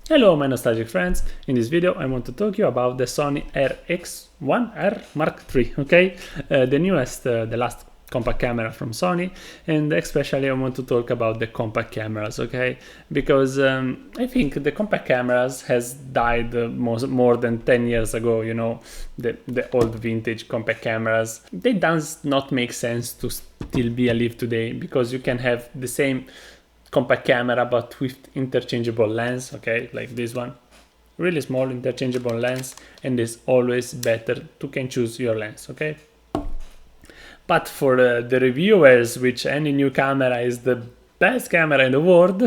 Hello my nostalgic friends, in this video I want to talk to you about the Sony RX1R Mark III, okay? The newest, the last compact camera from Sony, and especially I want to talk about the compact cameras, okay? Because I think the compact cameras has died more than 10 years ago, you know, the old vintage compact cameras. They does not make sense to still be alive today, because you can have the same compact camera but with interchangeable lens, okay, like this one, really small interchangeable lens, and it's always better to can choose your lens, okay? But for the reviewers, which any new camera is the best camera in the world,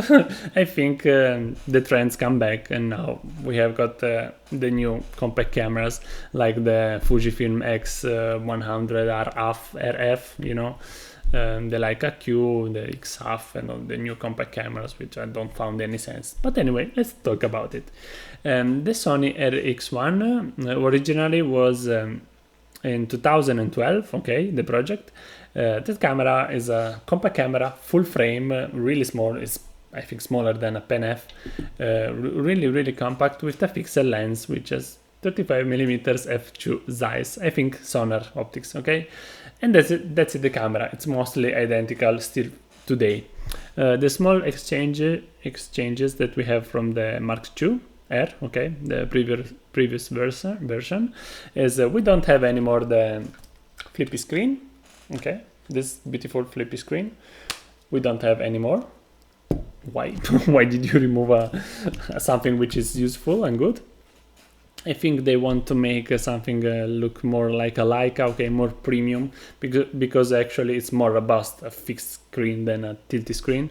I think the trends come back, and now we have got the new compact cameras like the Fujifilm X100 RF, you know, the Leica Q, the X-Half, and all the new compact cameras, which I don't found any sense. But anyway, let's talk about it. The Sony RX1 originally was in 2012, okay, the project. This camera is a compact camera, full frame, really small. It's, I think, smaller than a pen F. Really compact, with a fixed lens, which is 35mm f2 Zeiss, I think Sonar optics, okay? And that's it, the camera. It's mostly identical still today. The small exchanges that we have from the Mark II R, okay, the previous version, is we don't have anymore the flippy screen, okay, this beautiful flippy screen we don't have anymore. Why? Why did you remove something which is useful and good? I think they want to make something look more like a Leica, okay, more premium, because actually it's more robust, a fixed screen than a tilty screen.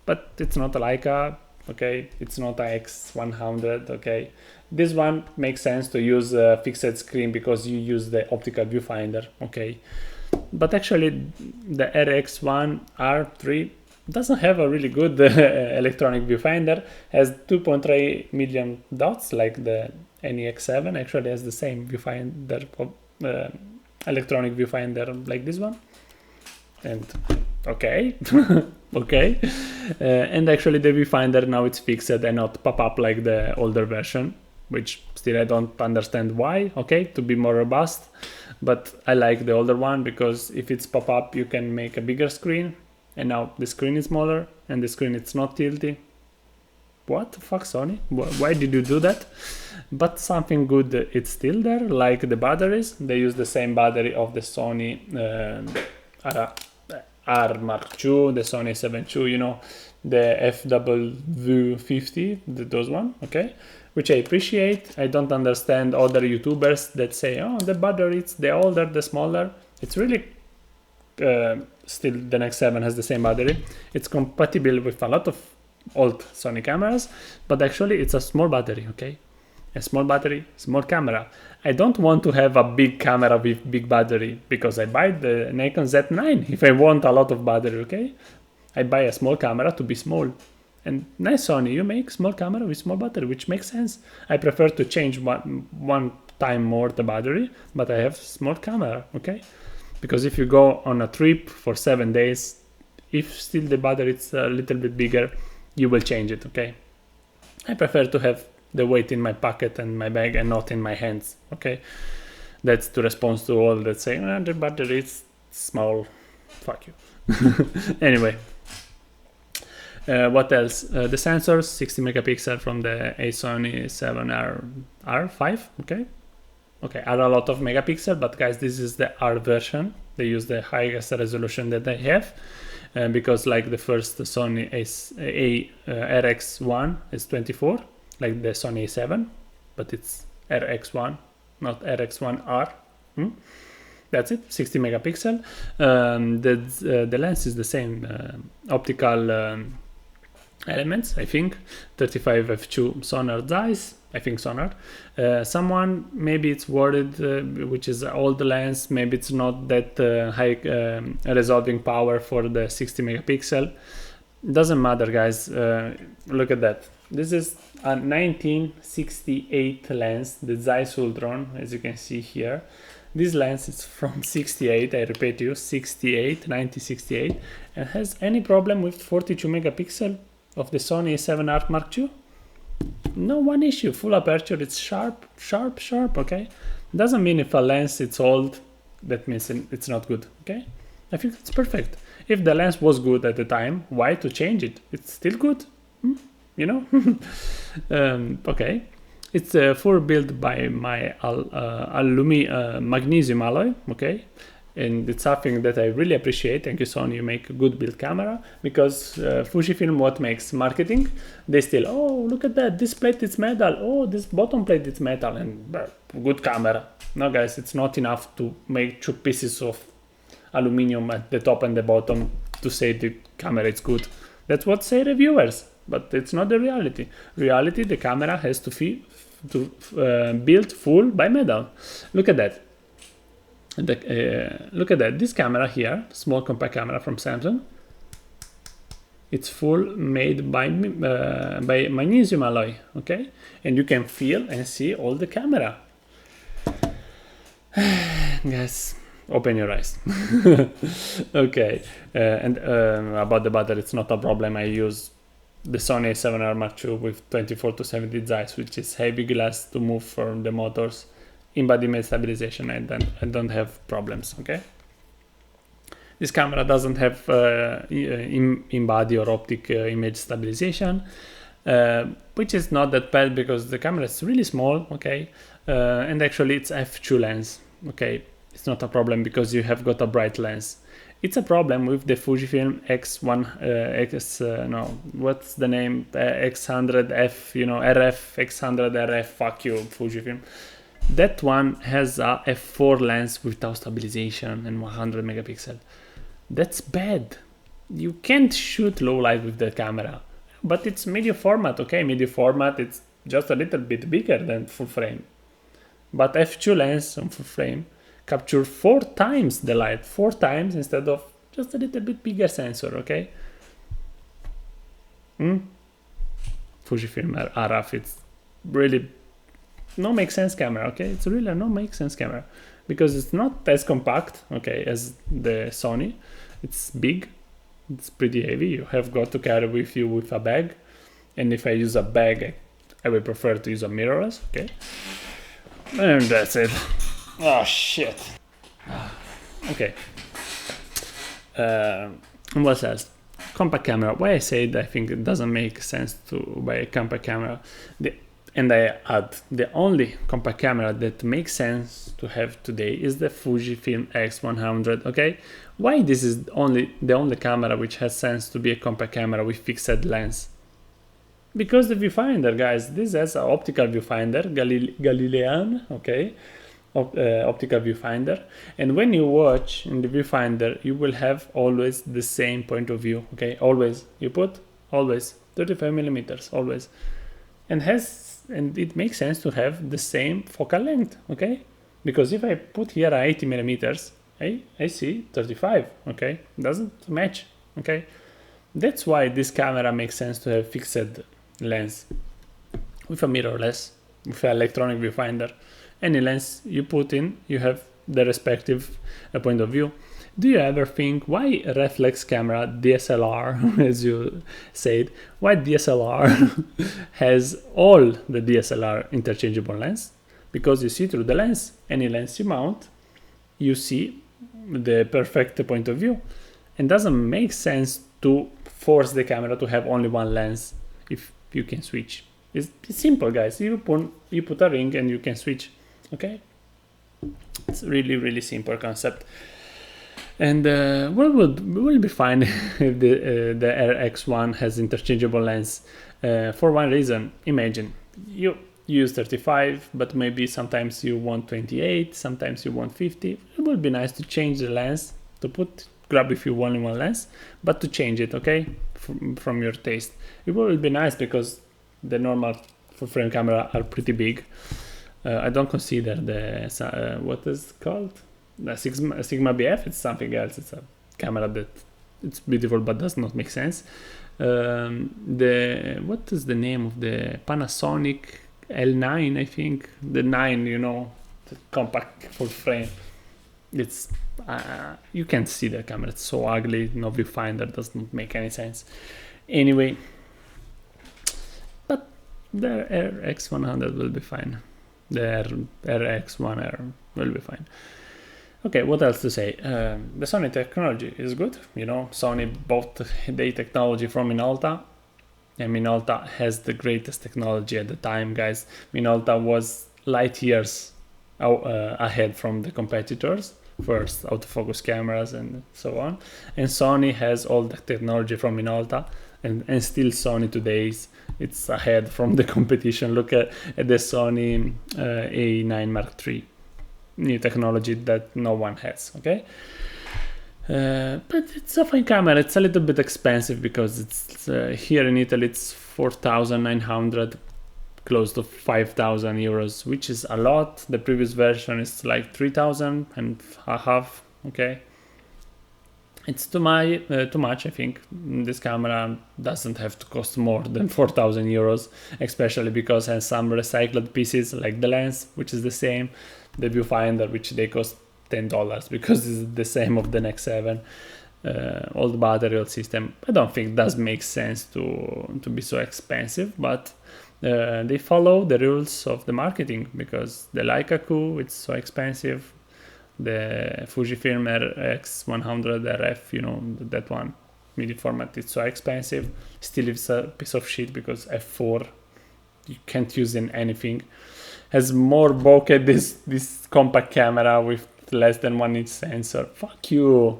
But it's not a Leica, okay, it's not a X100, okay. This one makes sense to use a fixed screen because you use the optical viewfinder, okay. But actually the RX1R3 doesn't have a really good electronic viewfinder, has 2.3 million dots like the NEX7, actually has the same viewfinder, electronic viewfinder like this one, and okay, okay, and actually the viewfinder now it's fixed and not pop up like the older version, which still I don't understand why, okay, to be more robust, but I like the older one because if it's pop up you can make a bigger screen, and now the screen is smaller and the screen it's not tilty. What the fuck, Sony? Why did you do that? But something good, it's still there, like the batteries. They use the same battery of the Sony R Mark II, the Sony 7 II, you know, the FW50, those one, okay, which I appreciate. I don't understand other YouTubers that say, oh, the battery, it's the older, the smaller. It's really still the Nex7 has the same battery. It's compatible with a lot of old Sony cameras, but actually it's a small battery, okay? A small battery, small camera. I don't want to have a big camera with big battery, because I buy the Nikon Z9 if I want a lot of battery, okay? I buy a small camera to be small. And nice Sony, you make small camera with small battery, which makes sense. I prefer to change one time more the battery, but I have small camera, okay? Because if you go on a trip for 7 days, if still the battery is a little bit bigger, you will change it, okay? I prefer to have the weight in my pocket and my bag and not in my hands, okay? That's to respond to all that say, oh, the battery is small, fuck you. Anyway, what else? The sensors, 60 megapixel from the Sony 7R5, okay? Okay, are a lot of megapixel, but guys, this is the R version. They use the highest resolution that they have. Because like the first Sony RX1 is 24, like the Sony A7, but it's RX1, not RX1R. That's it, 60 megapixel. The lens is the same optical elements, I think, 35 f2 Sonar Zeiss, I think Sonar. Someone maybe it's worried, which is old lens, maybe it's not that high resolving power for the 60 megapixel. Doesn't matter, guys. Look at that. This is a 1968 lens, the Zeiss Ultron, as you can see here. This lens is from 68, I repeat you, 1968, and has any problem with 42 megapixel of the Sony A7R Mark II? No one issue, full aperture, it's sharp, sharp, sharp, okay? Doesn't mean if a lens it's old, that means it's not good, okay? I think it's perfect. If the lens was good at the time, why to change it? It's still good, you know? Okay. It's full built by my magnesium alloy, okay? And it's something that I really appreciate. Thank you, Sony. You make a good build camera, because Fujifilm, what makes marketing? They still, oh, look at that, this plate is metal, oh, this bottom plate is metal, and good camera. No, guys, it's not enough to make 2 pieces of aluminum at the top and the bottom to say the camera is good. That's what say reviewers, but it's not the reality. Reality, the camera has to be built full by metal. Look at that. Look at that. This camera here, small compact camera from Samsung, it's full made by magnesium alloy, okay? And you can feel and see all the camera. Guys, open your eyes. Okay, and about the battery, it's not a problem. I use the Sony A7R Mark II with 24 to 70 Zeiss, which is heavy glass to move from the motors. In-body stabilization, I don't have problems, okay? This camera doesn't have in-body or optic image stabilization, which is not that bad because the camera is really small, okay? And actually it's f2 lens, okay? It's not a problem because you have got a bright lens. It's a problem with the Fujifilm what's the name? X100F, you know, RF, X100RF, fuck you, Fujifilm. That one has a f4 lens without stabilization and 100 megapixel. That's bad. You can't shoot low light with that camera. But it's media format, okay? Media format, it's just a little bit bigger than full frame. But f2 lens on full frame capture 4 times the light, 4 times instead of just a little bit bigger sensor, okay? Fujifilm RF, it's really no make sense camera, okay? It's really a no make sense camera because it's not as compact, okay, as the Sony. It's big, it's pretty heavy. You have got to carry with you with a bag, and if I use a bag, I would prefer to use a mirrorless, okay? And that's it. Oh shit. Okay. What else? Compact camera. Why I said I think it doesn't make sense to buy a compact camera. And I add, the only compact camera that makes sense to have today is the Fujifilm X100, okay? Why this is the only camera which has sense to be a compact camera with fixed lens? Because the viewfinder, guys, this has an optical viewfinder, Galilean, okay? Optical viewfinder. And when you watch in the viewfinder, you will have always the same point of view, okay? Always. You put always 35 millimeters, always. And it makes sense to have the same focal length, okay? Because if I put here 80 millimeters, I see 35, okay? Doesn't match, okay? That's why this camera makes sense to have fixed lens with a mirrorless, with an electronic viewfinder. Any lens you put in, you have the respective point of view. Do you ever think why reflex camera, DSLR, as you said, why DSLR has all the DSLR interchangeable lens? Because you see through the lens, any lens you mount, you see the perfect point of view. And doesn't make sense to force the camera to have only one lens if you can switch. It's simple, guys. You put a ring and you can switch, okay? It's really, really simple concept. And will be fine if the RX1 has interchangeable lens. For one reason, imagine you use 35, but maybe sometimes you want 28, sometimes you want 50. It would be nice to change the lens, to grab if you only one lens, but to change it, okay, from your taste. It will be nice because the normal full frame camera are pretty big. I don't consider the what is it called? The Sigma BF. It's something else. It's a camera that it's beautiful but does not make sense. What is the name of the Panasonic L9? I think the 9. You know, the compact full frame. It's you can't see the camera. It's so ugly. No viewfinder, does not make any sense. Anyway, but the RX100 will be fine. The RX1R will be fine. Okay, what else to say? The Sony technology is good. You know, Sony bought the technology from Minolta, and Minolta has the greatest technology at the time, guys. Minolta was light years ahead from the competitors. First, autofocus cameras and so on. And Sony has all the technology from Minolta, and still Sony today it's ahead from the competition. Look at the Sony A9 Mark III. New technology that no one has, okay? But it's a fine camera. It's a little bit expensive because it's here in Italy it's 4,900, close to 5,000 euros, which is a lot. The previous version is like 3,000 and a half, okay? It's too much, I think. This camera doesn't have to cost more than 4,000 euros, especially because it has some recycled pieces like the lens, which is the same, the viewfinder, which they cost $10 because it's the same of the Nex 7. All the battery, all system. I don't think it does make sense to be so expensive, but they follow the rules of the marketing because the Leica Q, it's so expensive. The Fujifilm RX100 RF, you know, that one, midi format, it's so expensive. Still it's a piece of shit because f4 you can't use in anything. Has more bokeh this compact camera with less than 1 inch sensor. Fuck you.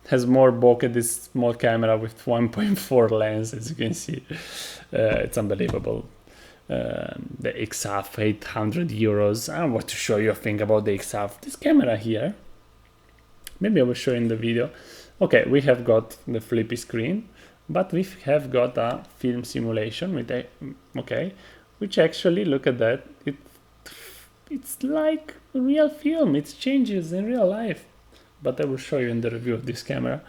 Has more bokeh this small camera with 1.4 lens, as you can see. It's unbelievable. The XF 800 euros. I want to show you a thing about the XF. This camera here, maybe I will show you in the video. Okay, we have got the flippy screen, but we have got a film simulation with a, okay, which actually, look at that, it's like real film. It changes in real life, but I will show you in the review of this camera.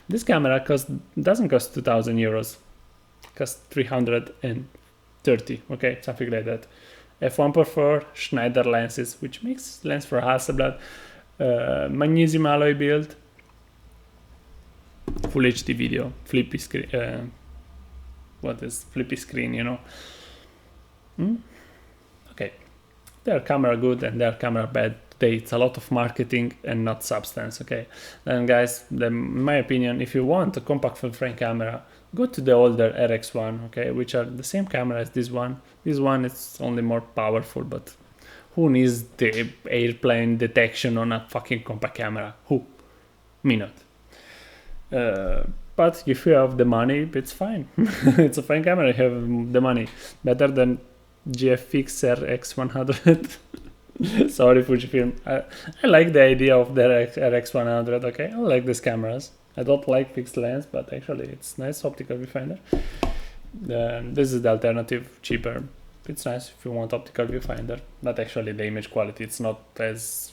This camera doesn't cost 2,000 euros. Cost 330, okay, something like that. f1.4 Schneider lenses, which makes lens for Hasselblad, magnesium alloy build, full HD video, flippy screen. What is flippy screen? You know. Okay, their camera good and their camera bad. Today it's a lot of marketing and not substance. Okay, then guys, in my opinion, if you want a compact full frame camera, go to the older RX1, okay, which are the same camera as this one. This one is only more powerful, but who needs the airplane detection on a fucking compact camera? Who? Me not. But if you have the money, it's fine. It's a fine camera, you have the money. Better than GFX RX100. Sorry, Fujifilm. I like the idea of the RX100, okay? I like these cameras. I don't like fixed lens, but actually it's nice optical viewfinder. This is the alternative, cheaper. It's nice if you want optical viewfinder, but actually the image quality, it's not as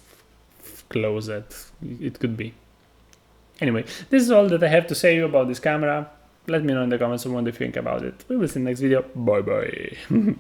close as it could be. Anyway, this is all that I have to say about this camera. Let me know in the comments what you think about it. We will see you in the next video. Bye bye.